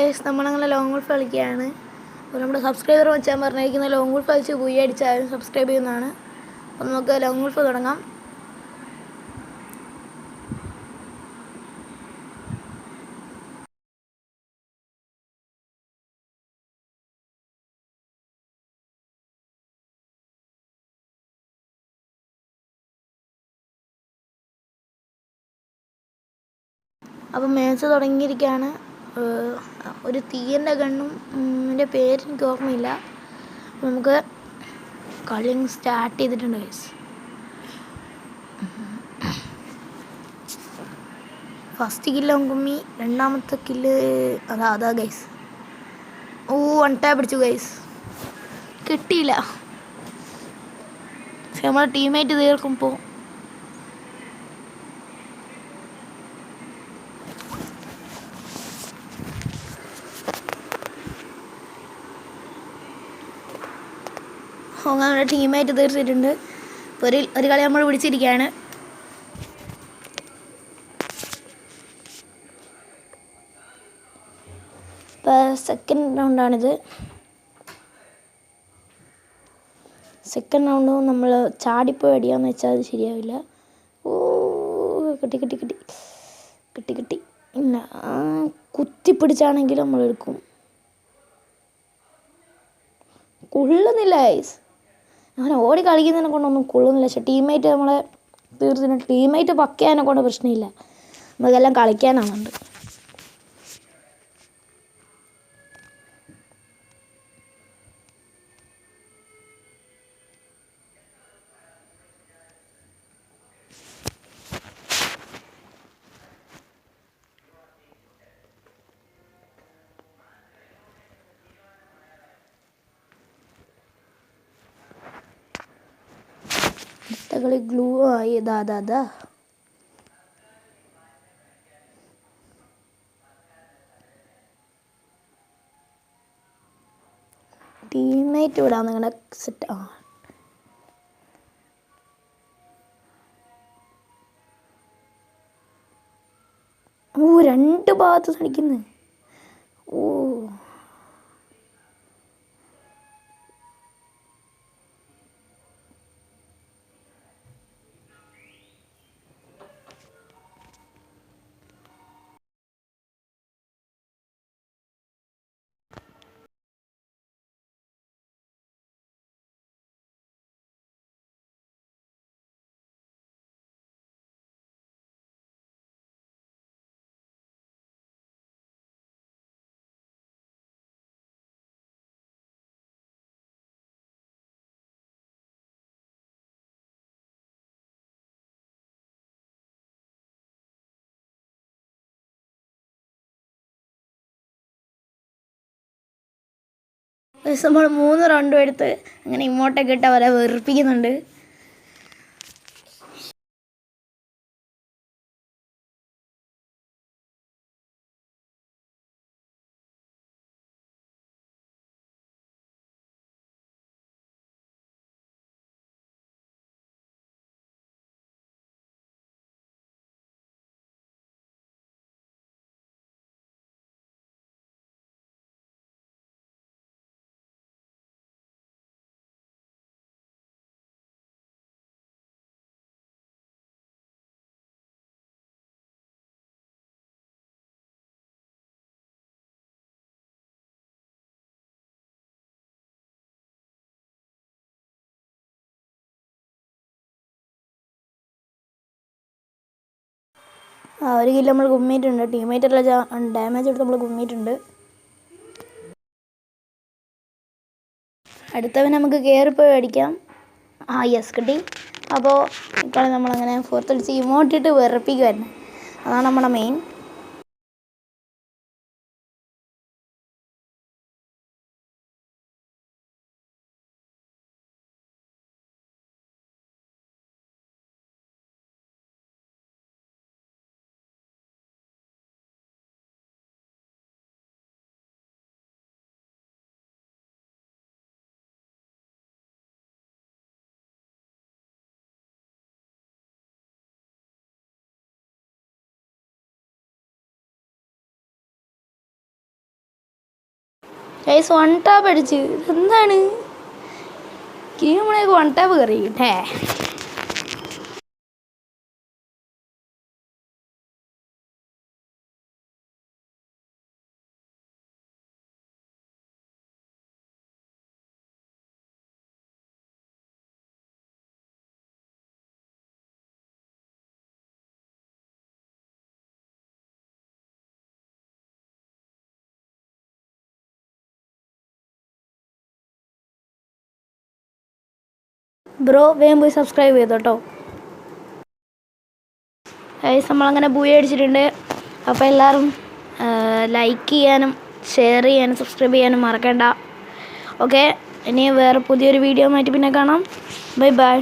Guys, നമ്മളങ്ങനെ long golf കളിക്കുകയാണ്. അപ്പോൾ നമ്മുടെ സബ്സ്ക്രൈബർ വെച്ചാൽ പറഞ്ഞിരിക്കുന്ന ലോങ് ഗോൾഫ് കളിച്ച് പോയി അടിച്ചാലും സബ്സ്ക്രൈബ് ചെയ്യുന്നതാണ്. അപ്പോൾ നമുക്ക് ലോങ് ഗോൾഫ് തുടങ്ങാം. അപ്പം മാച്ച് തുടങ്ങിയിരിക്കുകയാണ്. ഒരു തീയൻ്റെ ഗണ്ണും എൻ്റെ പേര് എനിക്ക് ഓർമ്മയില്ല. നമുക്ക് കളി സ്റ്റാർട്ട് ചെയ്തിട്ടുണ്ട് ഗൈസ്. ഫസ്റ്റ് കില്ല് കുമ്മി, രണ്ടാമത്തെ കില്ല് അതാ ഗൈസ്. വൺ ടാപ്പ് പിടിച്ചു ഗൈസ്, കിട്ടിയില്ല. പക്ഷെ നമ്മളെ ടീമേറ്റ് തീർക്കുമ്പോൾ നമ്മുടെ ടീമായിട്ട് തീർച്ചിട്ടുണ്ട്. ഒരു കളി നമ്മൾ പിടിച്ചിരിക്കുകയാണ്. ഇപ്പോൾ സെക്കൻഡ് റൗണ്ടാണിത്. സെക്കൻഡ് റൗണ്ടും നമ്മൾ ചാടിപ്പോയി അടിയാന്ന് വെച്ചാൽ അത് ശരിയാവില്ല. കിട്ടി ഇല്ല, കുത്തിപ്പിടിച്ചാണെങ്കിലും നമ്മളെടുക്കും. കൊള്ളുന്നില്ല ഗൈസ്, അങ്ങനെ ഓടി കളിക്കുന്നതിനെ കൊണ്ടൊന്നും കൊള്ളുന്നില്ല. പക്ഷെ ടീമേറ്റ് നമ്മളെ തീർച്ചയായിട്ടും ടീമേറ്റ് പക്കയാനെ കൊണ്ട് പ്രശ്നമില്ല, നമുക്കെല്ലാം കളിക്കാനാണുണ്ട്. കളി ഗ്ലൂ ആയി. ഇതാ ടീമേറ്റ് ഇവിടെ നിങ്ങളുടെ സെറ്റ്. രണ്ട് ഭാഗത്ത് കളിക്കുന്നത്. നമ്മൾ 3 റൗണ്ടും എടുത്ത് അങ്ങനെ ഇങ്ങോട്ടൊക്കെ ഇട്ട് അവരെ വെറുപ്പിക്കുന്നുണ്ട്. ഒരു കില്ല് നമ്മൾ കുമ്മിയിട്ടുണ്ട്. ടീമേറ്റെല്ലാം ഡാമേജ് എടുത്ത് നമ്മൾ കുമ്മിയിട്ടുണ്ട്. അടുത്തവൻ നമുക്ക് കയറിപ്പോയി അടിക്കാം. യെസ്, കിട്ടി. അപ്പോൾ ഇപ്പോൾ നമ്മളങ്ങനെ പുറത്തടിച്ച് ഇമോട്ടിട്ട് വിറപ്പിക്കുമായിരുന്നു. അതാണ് നമ്മുടെ മെയിൻ. ഗൈസ് 1 ടാപ്പ് അടിച്ച് എന്താണ് നമ്മളെ 1 ടാപ്പ് കയറി ബ്രോ വേഗം പോയി സബ്സ്ക്രൈബ് ചെയ്തോട്ടോ. ഗൈസ് നമ്മളങ്ങനെ ബൂയ അടിച്ചിട്ടുണ്ട്. അപ്പോൾ എല്ലാവരും ലൈക്ക് ചെയ്യാനും ഷെയർ ചെയ്യാനും സബ്സ്ക്രൈബ് ചെയ്യാനും മറക്കണ്ട. ഓക്കെ, ഇനി വേറെ പുതിയൊരു വീഡിയോ ആയിട്ട് പിന്നെ കാണാം. Bye bye.